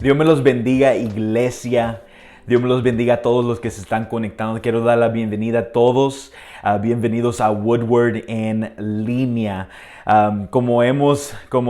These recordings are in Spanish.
Dios me los bendiga, iglesia. Dios me los bendiga a todos los que se están conectando. Quiero dar la bienvenida a todos. Bienvenidos a Woodward en línea. Como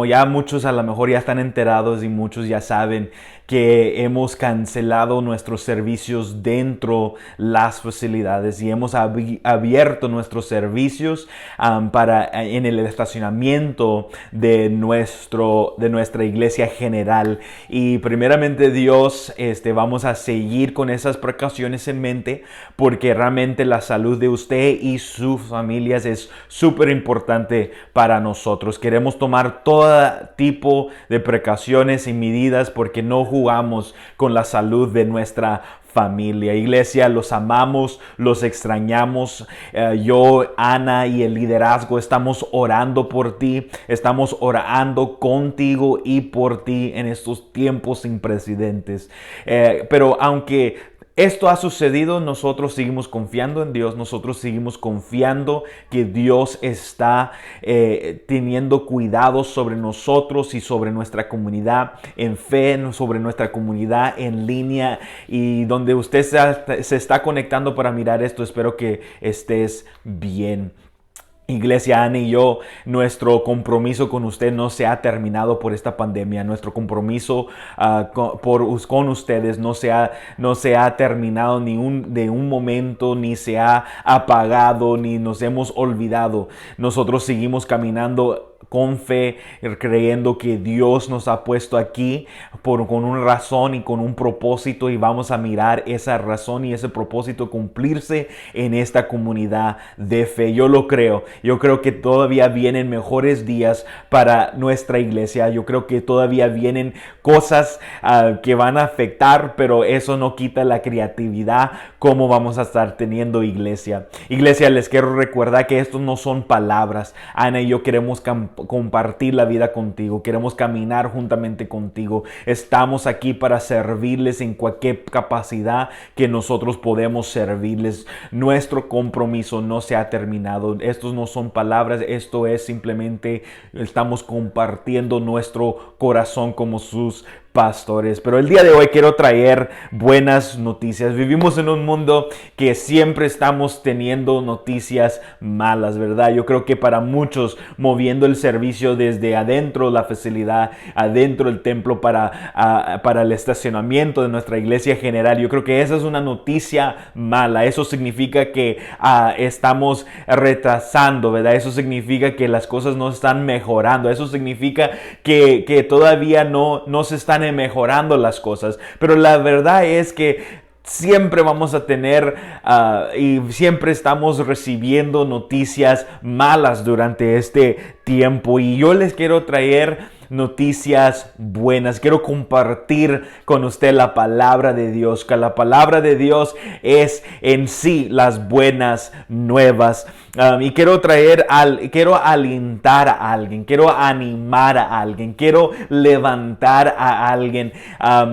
ya muchos a lo mejor ya están enterados y muchos ya saben que hemos cancelado nuestros servicios dentro las facilidades y hemos abierto nuestros servicios en el estacionamiento de nuestra iglesia general. Y primeramente Dios, vamos a seguir con esas precauciones en mente porque realmente la salud de usted y sus familias es súper importante para nosotros. Queremos tomar todo tipo de precauciones y medidas porque no jugamos con la salud de nuestra familia. Iglesia, los amamos, los extrañamos. Yo, Ana y el liderazgo estamos orando por ti, estamos orando contigo y por ti en estos tiempos sin precedentes. Pero aunque esto ha sucedido, nosotros seguimos confiando en Dios, nosotros seguimos confiando que Dios está teniendo cuidado sobre nosotros y sobre nuestra comunidad en fe, sobre nuestra comunidad en línea y donde usted se está conectando para mirar esto. Espero que estés bien. Iglesia, Ana y yo, nuestro compromiso con usted no se ha terminado por esta pandemia. Nuestro compromiso con ustedes no se ha terminado de un momento, ni se ha apagado, ni nos hemos olvidado. Nosotros seguimos caminando con fe, creyendo que Dios nos ha puesto aquí con una razón y con un propósito, y vamos a mirar esa razón y ese propósito cumplirse en esta comunidad de fe. Yo lo creo. Yo creo que todavía vienen mejores días para nuestra iglesia. Yo creo que todavía vienen cosas que van a afectar, pero eso no quita la creatividad como vamos a estar teniendo iglesia. Iglesia, les quiero recordar que estos no son palabras. Ana y yo queremos compartir la vida contigo, queremos caminar juntamente contigo. Estamos aquí para servirles en cualquier capacidad que nosotros podemos servirles. Nuestro compromiso no se ha terminado. Estos no son palabras, esto es simplemente estamos compartiendo nuestro corazón como sus pastores. Pero el día de hoy quiero traer buenas noticias. Vivimos en un mundo que siempre estamos teniendo noticias malas, ¿verdad? Yo creo que para muchos, moviendo el servicio desde adentro la facilidad, adentro el templo para el estacionamiento de nuestra iglesia general, yo creo que esa es una noticia mala. Eso significa que estamos retrasando, ¿verdad? Eso significa que las cosas no están mejorando. Eso significa que todavía no se están mejorando las cosas. Pero la verdad es que siempre vamos a tener y siempre estamos recibiendo noticias malas durante este tiempo. Y yo les quiero traer noticias buenas. Quiero compartir con usted la palabra de Dios, que la palabra de Dios es en sí las buenas nuevas. Y quiero alentar a alguien, quiero animar a alguien, quiero levantar a alguien,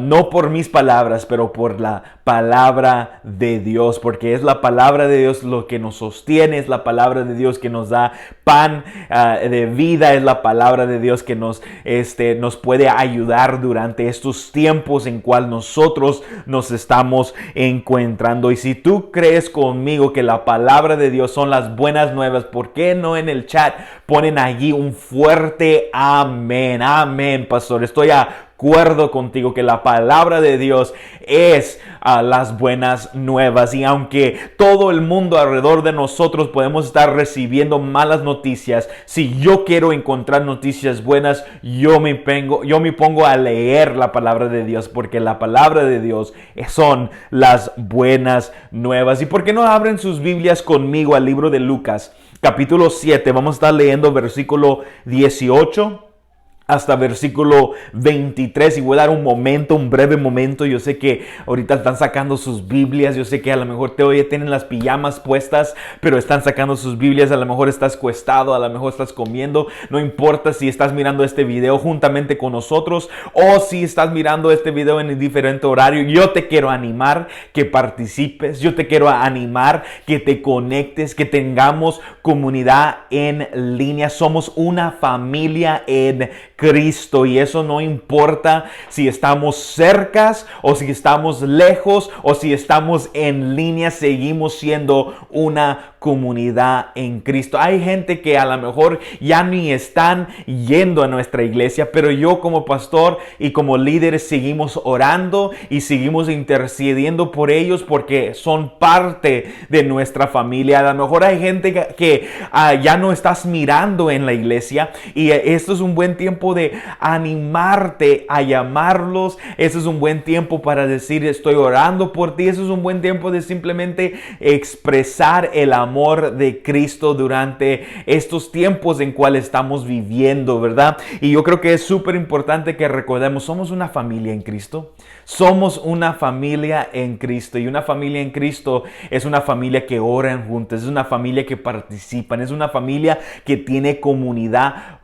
no por mis palabras, pero por la palabra de Dios, porque es la palabra de Dios lo que nos sostiene, es la palabra de Dios que nos da pan de vida, es la palabra de Dios que nos puede ayudar durante estos tiempos en cual nosotros nos estamos encontrando. Y si tú crees conmigo que la palabra de Dios son las buenas nuevas, ¿por qué no en el chat ponen allí un fuerte amén? Amén, pastor. Estoy acuerdo contigo que la palabra de Dios es las buenas nuevas. Y aunque todo el mundo alrededor de nosotros podemos estar recibiendo malas noticias, si yo quiero encontrar noticias buenas, yo me pongo a leer la palabra de Dios, porque la palabra de Dios son las buenas nuevas. ¿Y por qué no abren sus Biblias conmigo al libro de Lucas, capítulo 7? Vamos a estar leyendo versículo 18 hasta versículo 23, y voy a dar un breve momento. Yo sé que ahorita están sacando sus Biblias, yo sé que a lo mejor todavía tienen las pijamas puestas, pero están sacando sus Biblias. A lo mejor estás acostado, a lo mejor estás comiendo. No importa si estás mirando este video juntamente con nosotros o si estás mirando este video en un diferente horario. Yo te quiero animar que participes, yo te quiero animar que te conectes, que tengamos comunidad en línea. Somos una familia en Cristo, y eso no importa si estamos cercas o si estamos lejos o si estamos en línea, seguimos siendo una comunidad en Cristo. Hay gente que a lo mejor ya ni están yendo a nuestra iglesia, pero yo como pastor y como líderes seguimos orando y seguimos intercediendo por ellos porque son parte de nuestra familia. A lo mejor hay gente que ya no estás mirando en la iglesia, y esto es un buen tiempo de animarte a llamarlos. Este es un buen tiempo para decir estoy orando por ti. Este es un buen tiempo de simplemente expresar el amor de Cristo durante estos tiempos en cuales estamos viviendo, ¿verdad? Y yo creo que es súper importante que recordemos, somos una familia en Cristo. Somos una familia en Cristo, y una familia en Cristo es una familia que oran juntos, es una familia que participan, es una familia que tiene comunidad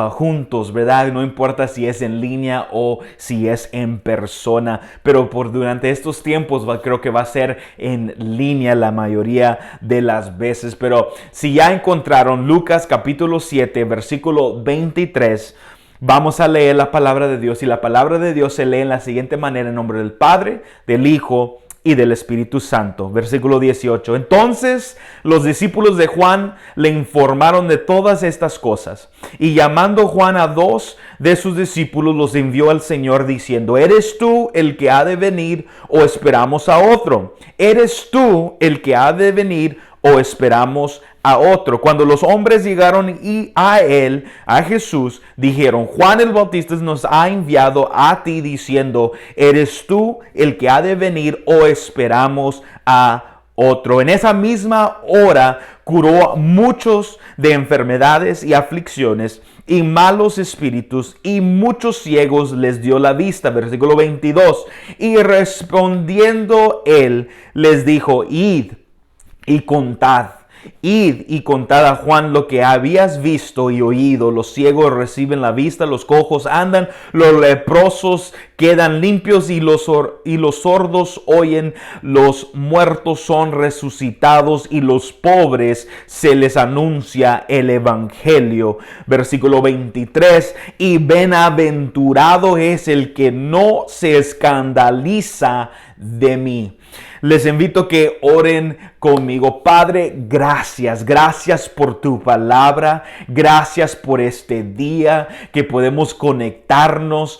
juntos, ¿verdad? No importa si es en línea o si es en persona, pero durante estos tiempos creo que va a ser en línea la mayoría de las veces. Pero si ya encontraron Lucas capítulo 7, versículo 23, vamos a leer la palabra de Dios, y la palabra de Dios se lee en la siguiente manera: en nombre del Padre, del Hijo y del Espíritu Santo. Versículo 18. Entonces los discípulos de Juan le informaron de todas estas cosas, y llamando Juan a 2 de sus discípulos, los envió al Señor diciendo: ¿Eres tú el que ha de venir o esperamos a otro? ¿Eres tú el que ha de venir o esperamos a otro? Cuando los hombres llegaron a Jesús, dijeron: Juan el Bautista nos ha enviado a ti diciendo: ¿eres tú el que ha de venir o esperamos a otro? En esa misma hora curó a muchos de enfermedades y aflicciones y malos espíritus, y muchos ciegos les dio la vista. Versículo 22. Y respondiendo él les dijo: Id y contad a Juan lo que habías visto y oído. Los ciegos reciben la vista, los cojos andan, los leprosos quedan limpios y los sordos oyen, los muertos son resucitados y los pobres se les anuncia el evangelio. Versículo 23. Y bienaventurado es el que no se escandaliza de mí. Les invito a que oren conmigo. Padre, gracias por tu palabra. Gracias por este día que podemos conectarnos.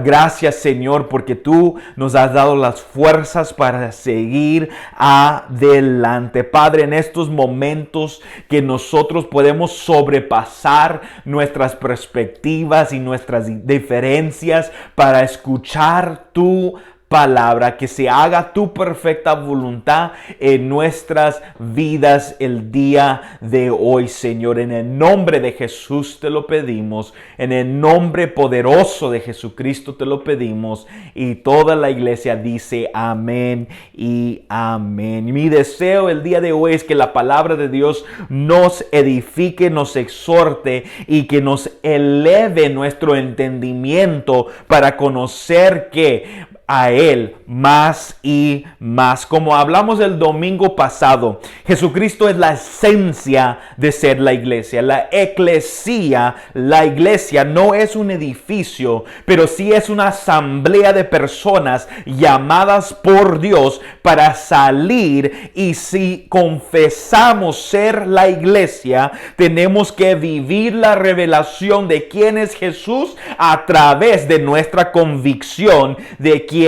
Gracias, Señor, porque tú nos has dado las fuerzas para seguir adelante. Padre, en estos momentos que nosotros podemos sobrepasar nuestras perspectivas y nuestras diferencias para escuchar tu palabra, que se haga tu perfecta voluntad en nuestras vidas el día de hoy, Señor. En el nombre de Jesús te lo pedimos, en el nombre poderoso de Jesucristo te lo pedimos, y toda la iglesia dice amén y amén. Mi deseo el día de hoy es que la palabra de Dios nos edifique, nos exhorte y que nos eleve nuestro entendimiento para conocer que a Él más y más. Como hablamos el domingo pasado, Jesucristo es la esencia de ser la iglesia. La eclesía, la iglesia, no es un edificio, pero sí es una asamblea de personas llamadas por Dios para salir. Y si confesamos ser la iglesia, tenemos que vivir la revelación de quién es Jesús a través de nuestra convicción de quién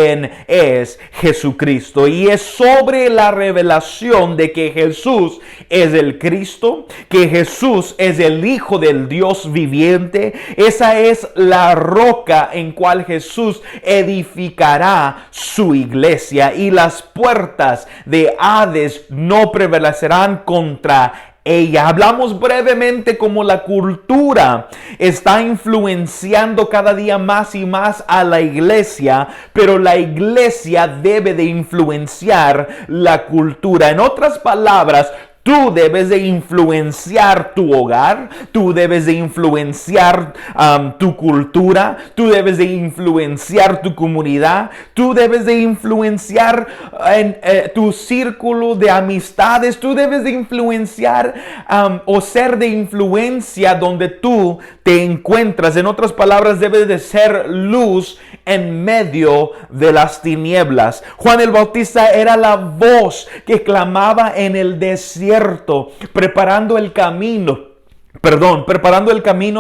es Jesucristo. Y es sobre la revelación de que Jesús es el Cristo, que Jesús es el Hijo del Dios viviente. Esa es la roca en cual Jesús edificará su iglesia, y las puertas de Hades no prevalecerán contra ella. Hablamos brevemente cómo la cultura está influenciando cada día más y más a la iglesia, pero la iglesia debe de influenciar la cultura. En otras palabras, Tú debes de influenciar tu hogar, tú debes de influenciar tu cultura, tú debes de influenciar tu comunidad, tú debes de influenciar tu círculo de amistades, tú debes de influenciar o ser de influencia donde tú te encuentras. En otras palabras, debes de ser luz en medio de las tinieblas. Juan el Bautista era la voz que clamaba en el desierto, preparando el camino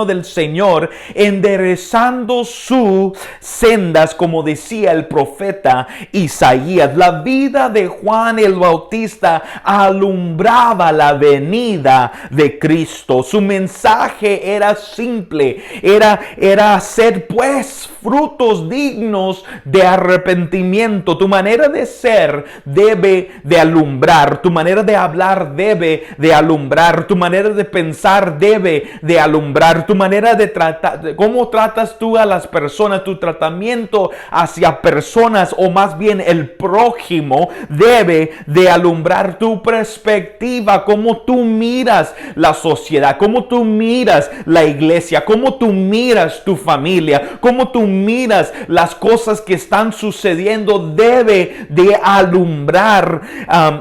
del Señor, enderezando sus sendas, como decía el profeta Isaías. La vida de Juan el Bautista alumbraba la venida de Cristo. Su mensaje era simple, era hacer pues frutos dignos de arrepentimiento. Tu manera de ser debe de alumbrar, tu manera de hablar debe de alumbrar, tu manera de pensar debe de alumbrar, tu manera de tratar, cómo tratas tú a las personas, tu tratamiento hacia personas, o más bien el prójimo, debe de alumbrar tu perspectiva, cómo tú miras la sociedad, cómo tú miras la iglesia, cómo tú miras tu familia, cómo tú miras las cosas que están sucediendo. Debe de alumbrar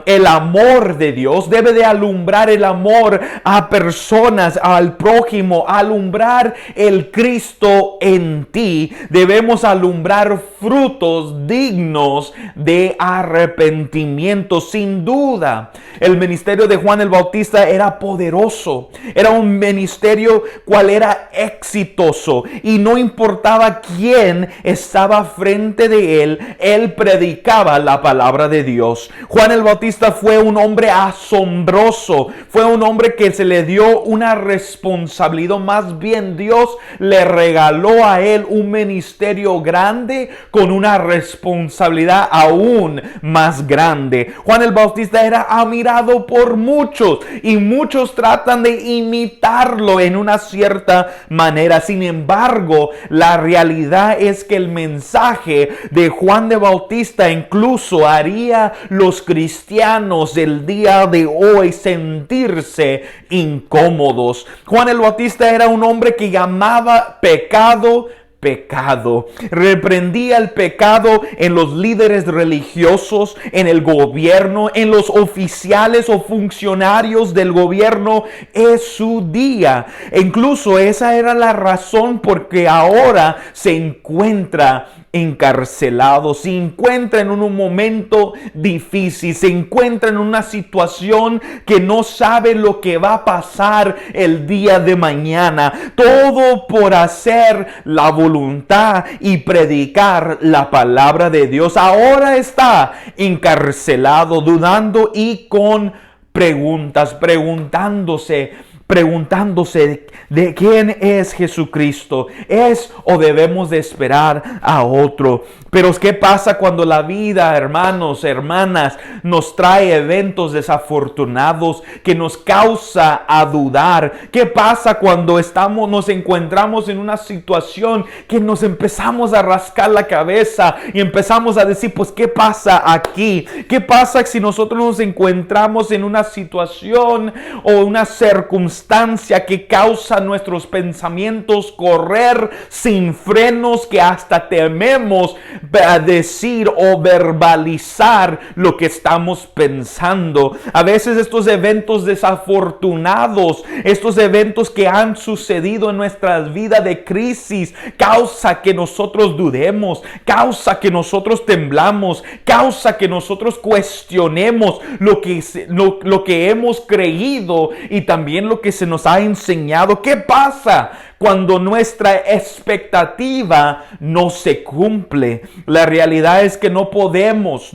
el amor de Dios, debe de alumbrar el amor a personas, al prójimo, alumbrar el Cristo en ti. Debemos alumbrar frutos dignos de arrepentimiento. Sin duda, el ministerio de Juan el Bautista era poderoso, era un ministerio cual era exitoso, y no importaba quién estaba frente de él predicaba la palabra de Dios. Juan el Bautista fue un hombre asombroso, fue un hombre que se le dio una responsabilidad, más bien Dios le regaló a él un ministerio grande con una responsabilidad aún más grande. Juan el Bautista era admirado por muchos, y muchos tratan de imitarlo en una cierta manera. Sin embargo, la realidad es que el mensaje de Juan de Bautista incluso haría los cristianos del día de hoy sentirse incómodos. Juan el Bautista era un hombre que llamaba pecado, reprendía el pecado en los líderes religiosos, en el gobierno, en los oficiales o funcionarios del gobierno. Es su día. E incluso esa era la razón por que ahora se encuentra encarcelado, se encuentra en un momento difícil, se encuentra en una situación que no sabe lo que va a pasar el día de mañana. Todo por hacer la voluntad y predicar la palabra de Dios. Ahora está encarcelado, dudando y con preguntas, preguntándose de quién es Jesucristo. ¿Es o debemos de esperar a otro? Pero ¿qué pasa cuando la vida, hermanos, hermanas, nos trae eventos desafortunados que nos causa a dudar? ¿Qué pasa cuando nos encontramos en una situación que nos empezamos a rascar la cabeza y empezamos a decir, pues, ¿qué pasa aquí? ¿Qué pasa si nosotros nos encontramos en una situación o una circunstancia que causa nuestros pensamientos correr sin frenos, que hasta tememos a decir o verbalizar lo que estamos pensando? A veces estos eventos desafortunados, estos eventos que han sucedido en nuestras vidas de crisis, causa que nosotros dudemos, causa que nosotros temblamos, causa que nosotros cuestionemos lo que hemos creído y también lo que se nos ha enseñado. ¿Qué pasa cuando nuestra expectativa no se cumple? La realidad es que no podemos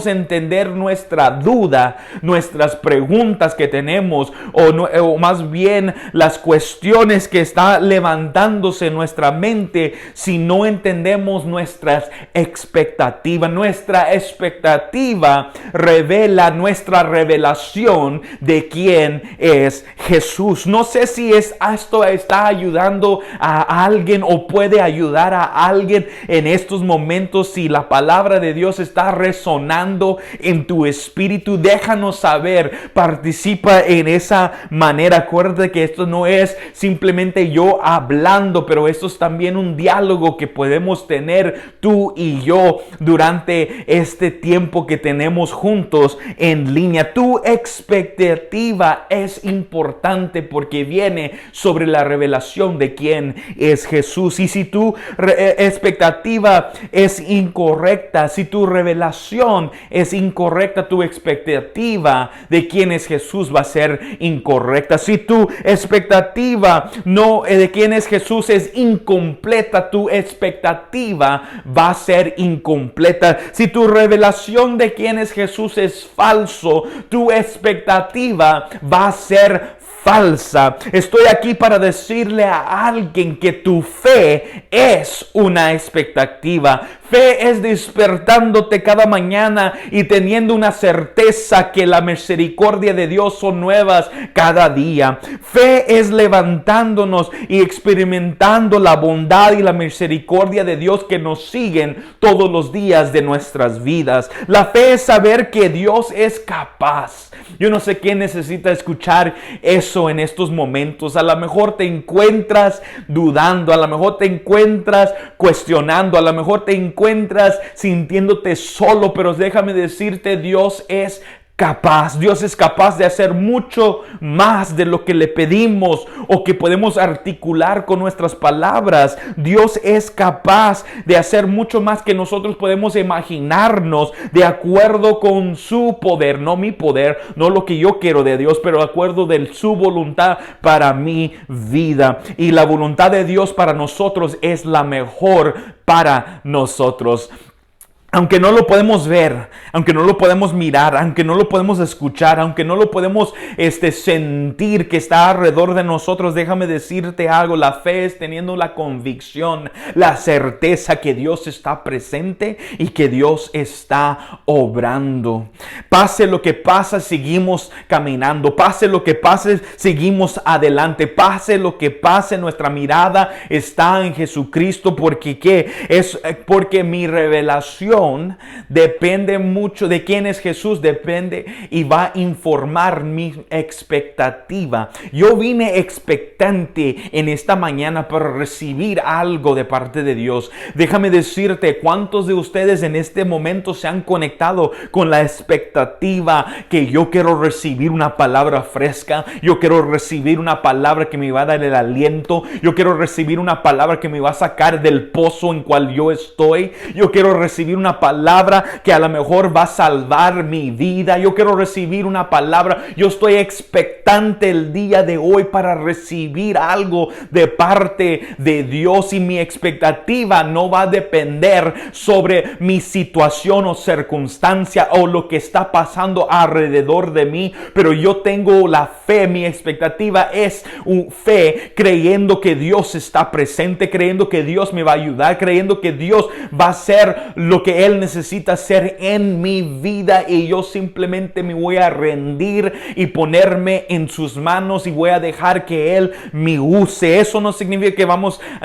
entender nuestra duda, nuestras preguntas que tenemos, o más bien las cuestiones que están levantándose en nuestra mente, si no entendemos nuestras expectativas. Nuestra expectativa revela nuestra revelación de quién es Jesús. No sé si esto está ayudando ayudando a alguien o puede ayudar a alguien en estos momentos, si la palabra de Dios está resonando en tu espíritu, déjanos saber. Participa en esa manera. Acuérdate que esto no es simplemente yo hablando, pero esto es también un diálogo que podemos tener tú y yo durante este tiempo que tenemos juntos en línea. Tu expectativa es importante porque viene sobre la revelación de quién es Jesús. Y si tu expectativa es incorrecta, si tu revelación es incorrecta, tu expectativa de quién es Jesús va a ser incorrecta. Si tu expectativa de quién es Jesús es incompleta, tu expectativa va a ser incompleta. Si tu revelación de quién es Jesús es falso, tu expectativa va a ser falsa. Estoy aquí para decirle a alguien que tu fe es una expectativa. Fe es despertándote cada mañana y teniendo una certeza que la misericordia de Dios son nuevas cada día. Fe es levantándonos y experimentando la bondad y la misericordia de Dios que nos siguen todos los días de nuestras vidas. La fe es saber que Dios es capaz. Yo no sé quién necesita escuchar eso en estos momentos. A lo mejor te encuentras dudando, a lo mejor te encuentras cuestionando, a lo mejor te encuentras sintiéndote solo, pero déjame decirte, Dios es capaz. Dios es capaz de hacer mucho más de lo que le pedimos o que podemos articular con nuestras palabras. Dios es capaz de hacer mucho más que nosotros podemos imaginarnos, de acuerdo con su poder, no mi poder, no lo que yo quiero de Dios, pero de acuerdo de su voluntad para mi vida. Y la voluntad de Dios para nosotros es la mejor para nosotros. Aunque no lo podemos ver, aunque no lo podemos mirar, aunque no lo podemos escuchar, aunque no lo podemos sentir que está alrededor de nosotros, déjame decirte algo. La fe es teniendo la convicción, la certeza que Dios está presente y que Dios está obrando. Pase lo que pase, seguimos caminando. Pase lo que pase, seguimos adelante. Pase lo que pase, nuestra mirada está en Jesucristo. Porque ¿qué? Es porque mi revelación depende mucho de quién es Jesús, depende y va a informar mi expectativa. Yo vine expectante en esta mañana para recibir algo de parte de Dios. Déjame decirte, ¿cuántos de ustedes en este momento se han conectado con la expectativa que yo quiero recibir una palabra fresca? Yo quiero recibir una palabra que me va a dar el aliento. Yo quiero recibir una palabra que me va a sacar del pozo en cual yo estoy. Yo quiero recibir una palabra que a lo mejor va a salvar mi vida. Yo quiero recibir una palabra. Yo estoy expectante el día de hoy para recibir algo de parte de Dios, y mi expectativa no va a depender sobre mi situación o circunstancia o lo que está pasando alrededor de mí, pero yo tengo la fe. Mi expectativa es fe creyendo que Dios está presente, creyendo que Dios me va a ayudar, creyendo que Dios va a hacer lo que Él necesita hacer en mi vida, y yo simplemente me voy a rendir y ponerme en sus manos y voy a dejar que Él me use. Eso no significa que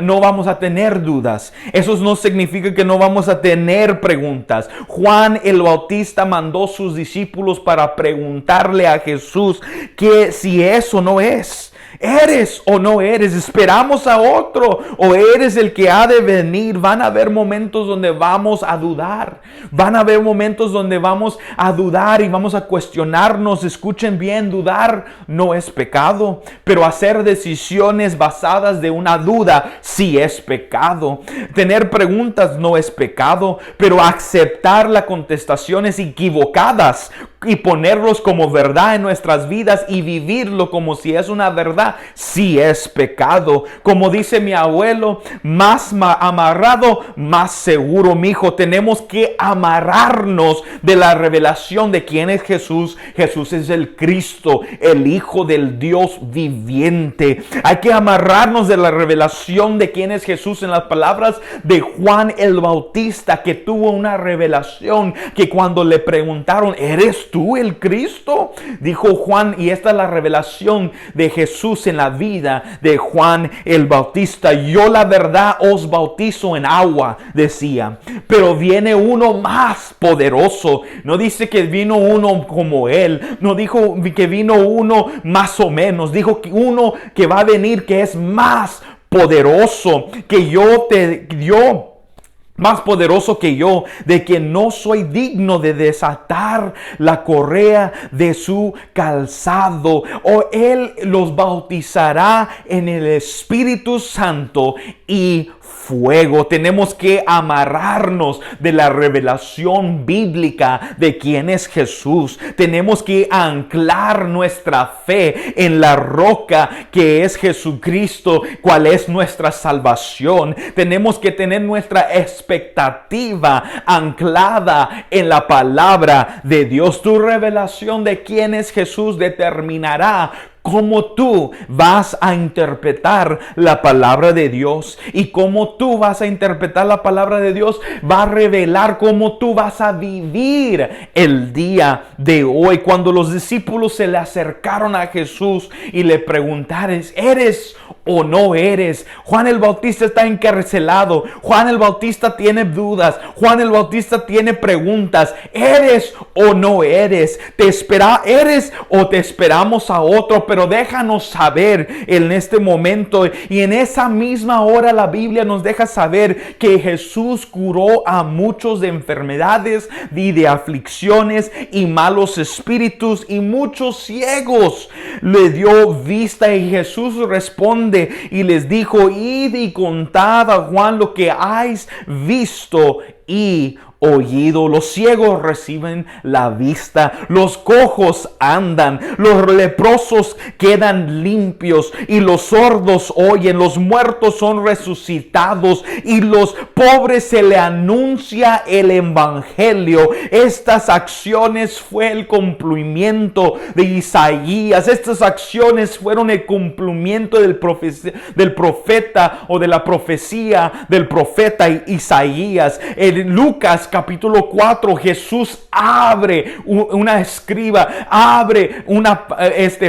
no vamos a tener dudas. Eso no significa que no vamos a tener preguntas. Juan el Bautista mandó a sus discípulos para preguntarle a Jesús que si eso no es. ¿Eres o no eres? ¿Esperamos a otro o eres el que ha de venir? Van a haber momentos donde vamos a dudar. Van a haber momentos donde vamos a dudar y vamos a cuestionarnos. Escuchen bien, dudar no es pecado, pero hacer decisiones basadas de una duda sí es pecado. Tener preguntas no es pecado, pero aceptar las contestaciones equivocadas y ponerlos como verdad en nuestras vidas y vivirlo como si es una verdad, sí es pecado. Como dice mi abuelo, más amarrado, más seguro. Mi hijo, tenemos que amarrarnos de la revelación de quién es Jesús. Jesús es el Cristo, el Hijo del Dios viviente. Hay que amarrarnos de la revelación de quién es Jesús, en las palabras de Juan el Bautista, que tuvo una revelación que cuando le preguntaron, ¿eres tú tú el Cristo? Dijo Juan, y esta es la revelación de Jesús en la vida de Juan el Bautista. Yo la verdad os bautizo en agua, decía, pero viene uno más poderoso. No dice que vino uno como él, no dijo que vino uno más o menos, dijo que uno que va a venir que es más poderoso que yo, más poderoso que yo, de quien no soy digno de desatar la correa de su calzado. O él los bautizará en el Espíritu Santo y fuego. Tenemos que amarrarnos de la revelación bíblica de quién es Jesús. Tenemos que anclar nuestra fe en la roca que es Jesucristo, cuál es nuestra salvación. Tenemos que tener nuestra expectativa anclada en la palabra de Dios. Tu revelación de quién es Jesús determinará cómo tú vas a interpretar la palabra de Dios, y cómo tú vas a interpretar la palabra de Dios va a revelar cómo tú vas a vivir el día de hoy. Cuando los discípulos se le acercaron a Jesús y le preguntaron, ¿eres o no eres? Juan el Bautista está encarcelado, Juan el Bautista tiene dudas, Juan el Bautista tiene preguntas. ¿Eres o no eres? ¿Eres o te esperamos a otro? Pero déjanos saber en este momento, y en esa misma hora la Biblia nos deja saber que Jesús curó a muchos de enfermedades y de aflicciones y malos espíritus, y muchos ciegos le dio vista. Y Jesús responde y les dijo, id y contad a Juan lo que habéis visto y oído. Los ciegos reciben la vista, los cojos andan, los leprosos quedan limpios, y los sordos oyen, los muertos son resucitados, y los pobres se le anuncia el evangelio. Estas acciones fue el cumplimiento de Isaías. Estas acciones fueron el cumplimiento del profeta o de la profecía del profeta Isaías. En Lucas capítulo 4, Jesús abre una escriba, abre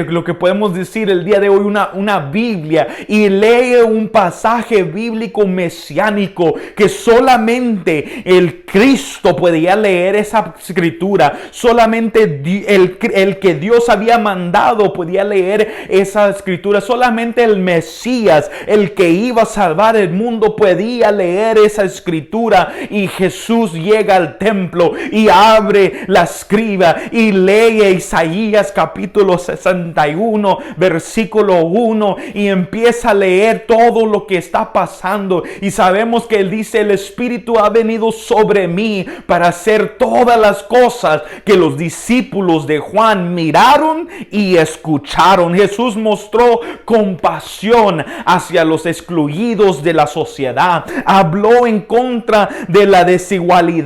lo que podemos decir el día de hoy, una Biblia, y lee un pasaje bíblico mesiánico que solamente el Cristo podía leer esa escritura. Solamente el que Dios había mandado podía leer esa escritura. Solamente el Mesías, el que iba a salvar el mundo, podía leer esa escritura. Y Jesús llega al templo y abre la escriba y lee Isaías capítulo 61 versículo 1, y empieza a leer todo lo que está pasando. Y sabemos que él dice, el Espíritu ha venido sobre mí para hacer todas las cosas que los discípulos de Juan miraron y escucharon. Jesús mostró compasión hacia los excluidos de la sociedad, habló en contra de la desigualdad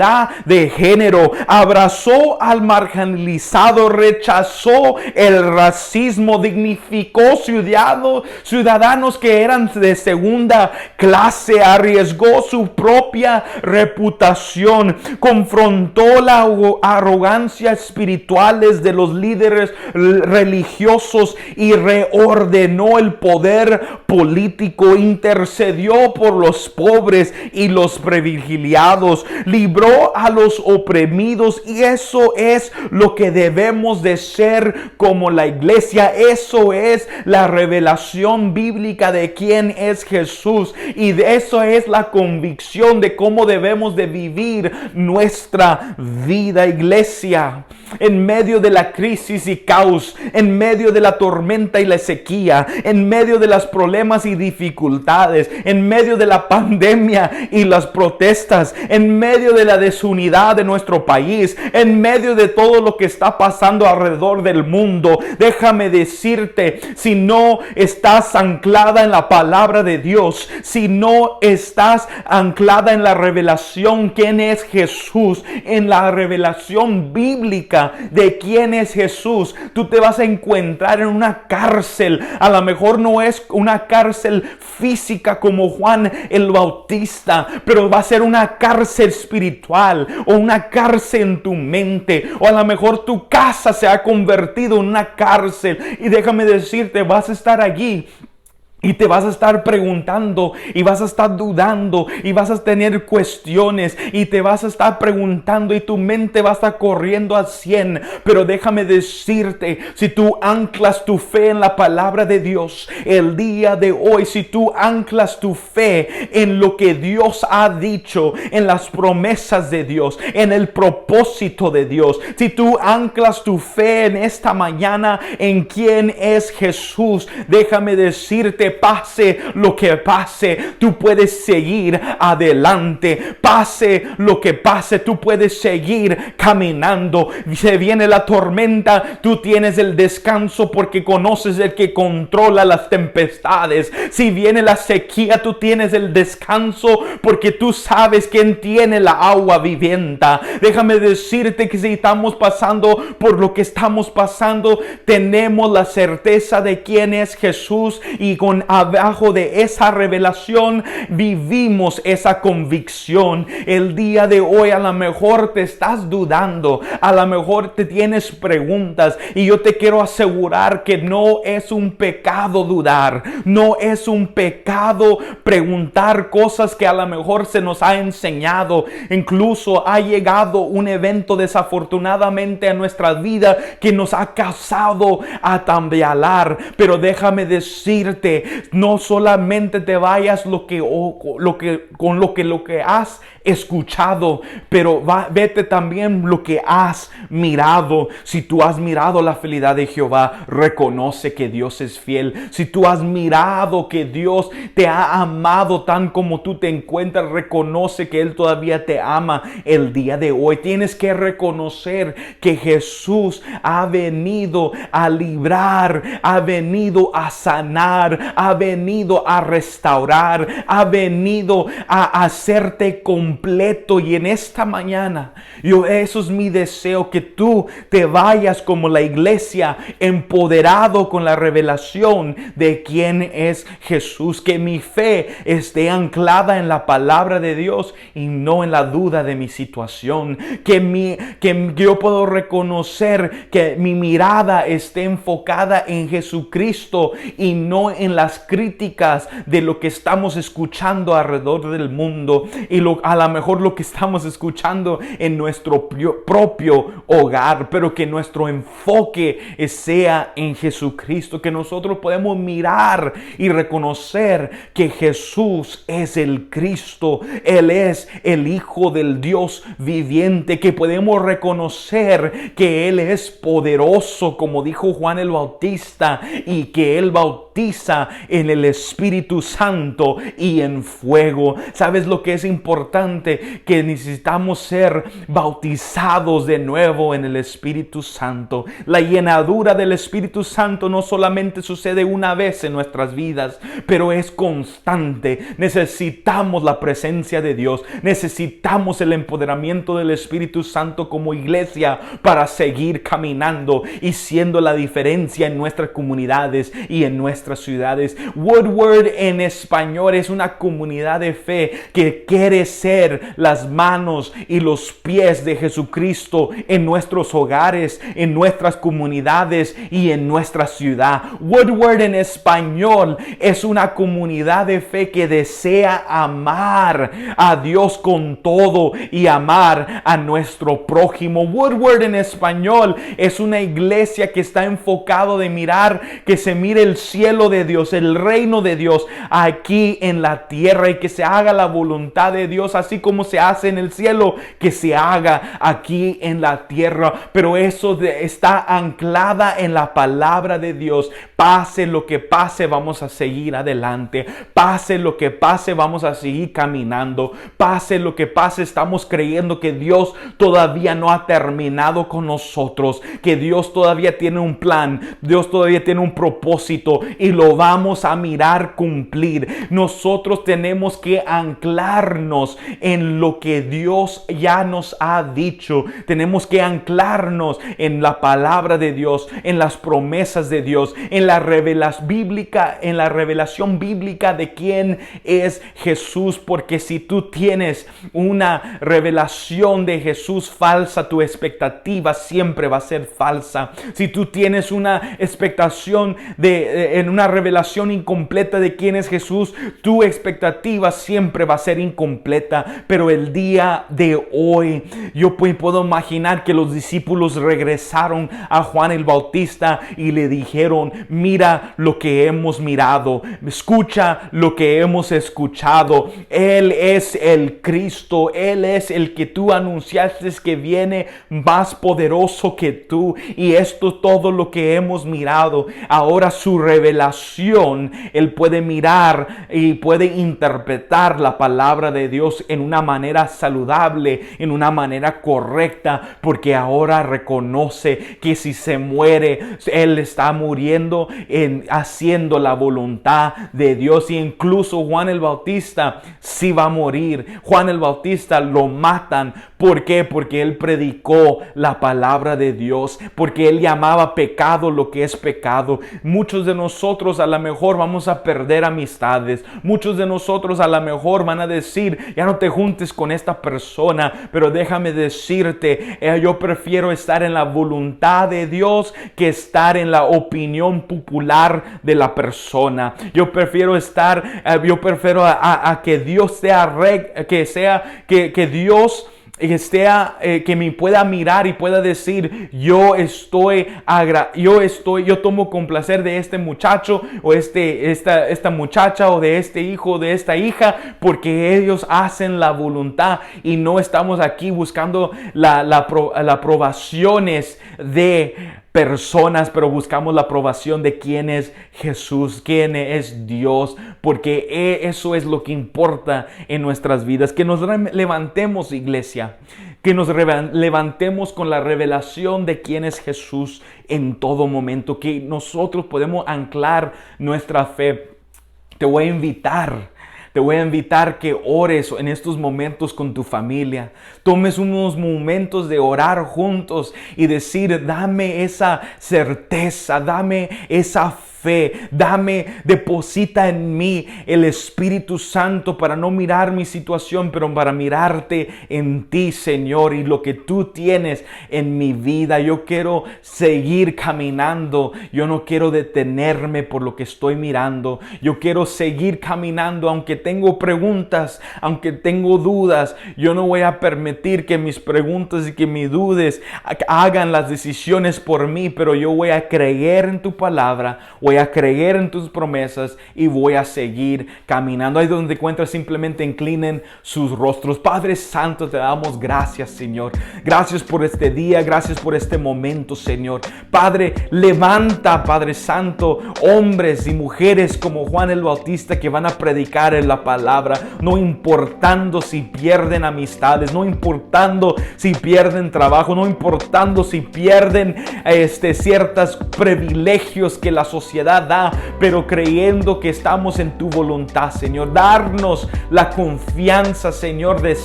de género, abrazó al marginalizado, rechazó el racismo, dignificó ciudadanos que eran de segunda clase, arriesgó su propia reputación, confrontó la arrogancia espiritual de los líderes religiosos y reordenó el poder político, intercedió por los pobres y los privilegiados, libró a los oprimidos. Y eso es lo que debemos de ser como la iglesia. Eso es la revelación bíblica de quién es Jesús, y de eso es la convicción de cómo debemos de vivir nuestra vida, iglesia. En medio de la crisis y caos, en medio de la tormenta y la sequía, en medio de los problemas y dificultades, en medio de la pandemia y las protestas, en medio de la desunidad de nuestro país, en medio de todo lo que está pasando alrededor del mundo, déjame decirte, si no estás anclada en la palabra de Dios, si no estás anclada en la revelación quién es Jesús, en la revelación bíblica de quién es Jesús, tú te vas a encontrar en una cárcel. A lo mejor no es una cárcel física como Juan el Bautista, pero va a ser una cárcel cárcel espiritual o una cárcel en tu mente, o a lo mejor tu casa se ha convertido en una cárcel. Y déjame decirte, vas a estar allí y te vas a estar preguntando y vas a estar dudando y vas a tener cuestiones y te vas a estar preguntando y tu mente va a estar corriendo al 100. Pero déjame decirte, si tú anclas tu fe en la palabra de Dios el día de hoy, si tú anclas tu fe en lo que Dios ha dicho, en las promesas de Dios, en el propósito de Dios, si tú anclas tu fe en esta mañana en quién es Jesús, déjame decirte, pase lo que pase, tú puedes seguir adelante. Pase lo que pase, tú puedes seguir caminando. Se viene la tormenta, tú tienes el descanso porque conoces el que controla las tempestades. Si viene la sequía, tú tienes el descanso porque tú sabes quién tiene la agua vivienta. Déjame decirte que si estamos pasando por lo que estamos pasando, tenemos la certeza de quién es Jesús, y con abajo de esa revelación vivimos esa convicción. El día de hoy a lo mejor te estás dudando, a lo mejor te tienes preguntas, y yo te quiero asegurar que no es un pecado dudar, no es un pecado preguntar cosas que a lo mejor se nos ha enseñado. Incluso ha llegado un evento desafortunadamente a nuestra vida que nos ha causado a tambalear, pero déjame decirte, no solamente te vayas con lo que has escuchado, pero vete también lo que has mirado. Si tú has mirado la fidelidad de Jehová, reconoce que Dios es fiel. Si tú has mirado que Dios te ha amado tan como tú te encuentras, reconoce que Él todavía te ama. El día de hoy tienes que reconocer que Jesús ha venido a librar, ha venido a sanar, ha venido a restaurar, ha venido a hacerte completo. Y en esta mañana, eso es mi deseo, que tú te vayas como la iglesia empoderado con la revelación de quién es Jesús, que mi fe esté anclada en la palabra de Dios y no en la duda de mi situación, que yo puedo reconocer que mi mirada esté enfocada en Jesucristo y no en las críticas de lo que estamos escuchando alrededor del mundo, y a lo mejor lo que estamos escuchando en nuestro propio hogar, pero que nuestro enfoque sea en Jesucristo, que nosotros podemos mirar y reconocer que Jesús es el Cristo, Él es el Hijo del Dios viviente, que podemos reconocer que Él es poderoso, como dijo Juan el Bautista, y que Él bautiza en el Espíritu Santo y en fuego. ¿Sabes lo que es importante? Que necesitamos ser bautizados de nuevo en el Espíritu Santo. La llenadura del Espíritu Santo no solamente sucede una vez en nuestras vidas, pero es constante. Necesitamos la presencia de Dios, necesitamos el empoderamiento del Espíritu Santo como iglesia para seguir caminando y siendo la diferencia en nuestras comunidades y en nuestras ciudades. Woodward en español es una comunidad de fe que quiere ser las manos y los pies de Jesucristo en nuestros hogares, en nuestras comunidades y en nuestra ciudad. Woodward en español es una comunidad de fe que desea amar a Dios con todo y amar a nuestro prójimo. Woodward en español es una iglesia que está enfocado de mirar, que se mire el cielo de Dios, el reino de Dios aquí en la tierra, y que se haga la voluntad de Dios, así como se hace en el cielo, que se haga aquí en la tierra. Pero eso está anclada en la palabra de Dios. Pase lo que pase, vamos a seguir adelante. Pase lo que pase, vamos a seguir caminando. Pase lo que pase, estamos creyendo que Dios todavía no ha terminado con nosotros, que Dios todavía tiene un plan, Dios todavía tiene un propósito, y lo vamos vamos a mirar cumplir. Nosotros tenemos que anclarnos en lo que Dios ya nos ha dicho. Tenemos que anclarnos en la palabra de Dios, en las promesas de Dios, en la revelación bíblica de quién es Jesús, porque si tú tienes una revelación de Jesús falsa, tu expectativa siempre va a ser falsa. Si tú tienes una expectación en una revelación incompleta de quién es Jesús, tu expectativa siempre va a ser incompleta. Pero el día de hoy, yo puedo imaginar que los discípulos regresaron a Juan el Bautista y le dijeron: mira lo que hemos mirado, escucha lo que hemos escuchado. Él es el Cristo, Él es el que tú anunciaste que viene más poderoso que tú, y esto es todo lo que hemos mirado. Ahora su revelación, Él puede mirar y puede interpretar la palabra de Dios en una manera saludable, en una manera correcta, porque ahora reconoce que si se muere, Él está muriendo haciendo la voluntad de Dios. Y incluso Juan el Bautista sí va a morir. Juan el Bautista lo matan. ¿Por qué? Porque él predicó la palabra de Dios, porque él llamaba pecado lo que es pecado. Muchos de nosotros a lo mejor vamos a perder amistades. Muchos de nosotros a lo mejor van a decir: ya no te juntes con esta persona. Pero déjame decirte, yo prefiero estar en la voluntad de Dios que estar en la opinión popular de la persona. Yo prefiero a que Dios que me pueda mirar y pueda decir: yo tomo con placer de este muchacho o esta muchacha, o de este hijo, de esta hija, porque ellos hacen la voluntad, y no estamos aquí buscando las aprobaciones de personas, pero buscamos la aprobación de quién es Jesús, quién es Dios, porque eso es lo que importa en nuestras vidas. Que nos levantemos, iglesia, que nos levantemos con la revelación de quién es Jesús en todo momento, que nosotros podemos anclar nuestra fe. Te voy a invitar que ores en estos momentos con tu familia. Tomes unos momentos de orar juntos y decir: dame esa certeza, dame esa fe, deposita en mí el Espíritu Santo para no mirar mi situación, pero para mirarte en ti, Señor, y lo que tú tienes en mi vida. Yo quiero seguir caminando. Yo no quiero detenerme por lo que estoy mirando. Yo quiero seguir caminando, aunque tengo preguntas, aunque tengo dudas. Yo no voy a permitir que mis preguntas y que mis dudas hagan las decisiones por mí, pero yo voy a creer en tu palabra, voy a creer en tus promesas y voy a seguir caminando. Ahí donde encuentras, simplemente inclinen sus rostros. Padre Santo, te damos gracias, Señor. Gracias por este día, gracias por este momento, Señor. Padre, levanta, Padre Santo, hombres y mujeres como Juan el Bautista, que van a predicar en la palabra, no importando si pierden amistades, no importando si pierden trabajo, no importando si pierden ciertos privilegios que la sociedad da, pero creyendo que estamos en tu voluntad, Señor. Darnos la confianza, Señor, de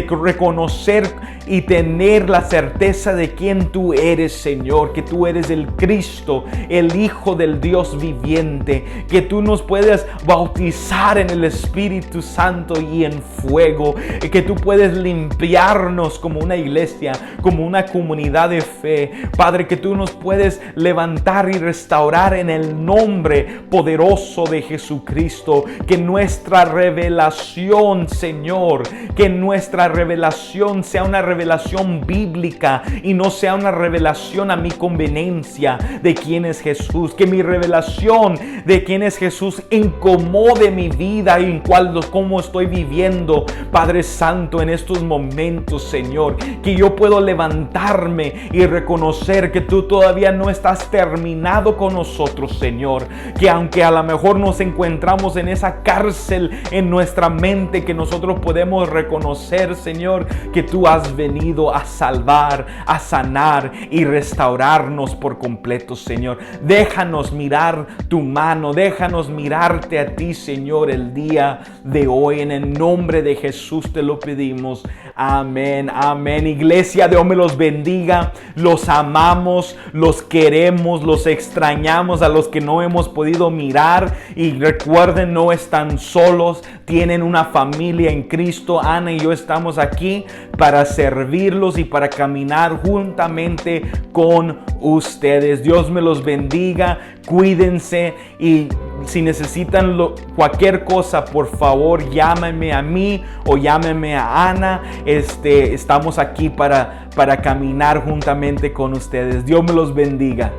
reconocer y tener la certeza de quién tú eres, Señor, que tú eres el Cristo, el Hijo del Dios viviente, que tú nos puedes bautizar en el Espíritu Santo y en fuego, y que tú puedes limpiarnos como una iglesia, como una comunidad de fe, Padre, que tú nos puedes levantar y restaurar en el nombre poderoso de Jesucristo. Que nuestra revelación, Señor, que nuestra revelación sea una revelación bíblica y no sea una revelación a mi conveniencia de quién es Jesús. Que mi revelación de quién es Jesús incomode mi vida y en cómo estoy viviendo, Padre Santo, en estos momentos, Señor. Que yo puedo levantarme y reconocer que tú todavía no estás terminado con nosotros, Señor. Que aunque a lo mejor nos encontramos en esa cárcel en nuestra mente, que nosotros podemos reconocer, Señor, que tú has venido venido a salvar, a sanar y restaurarnos por completo, Señor. Déjanos mirar tu mano, déjanos mirarte a ti, Señor, el día de hoy. En el nombre de Jesús te lo pedimos. Amén, amén. Iglesia, Dios me los bendiga. Los amamos, los queremos, los extrañamos a los que no hemos podido mirar. Y recuerden, no están solos, tienen una familia en Cristo. Ana y yo estamos aquí para servirlos y para caminar juntamente con ustedes. Dios me los bendiga, cuídense, y si necesitan cualquier cosa, por favor llámenme a mí o llámenme a Ana. Estamos aquí para caminar juntamente con ustedes. Dios me los bendiga.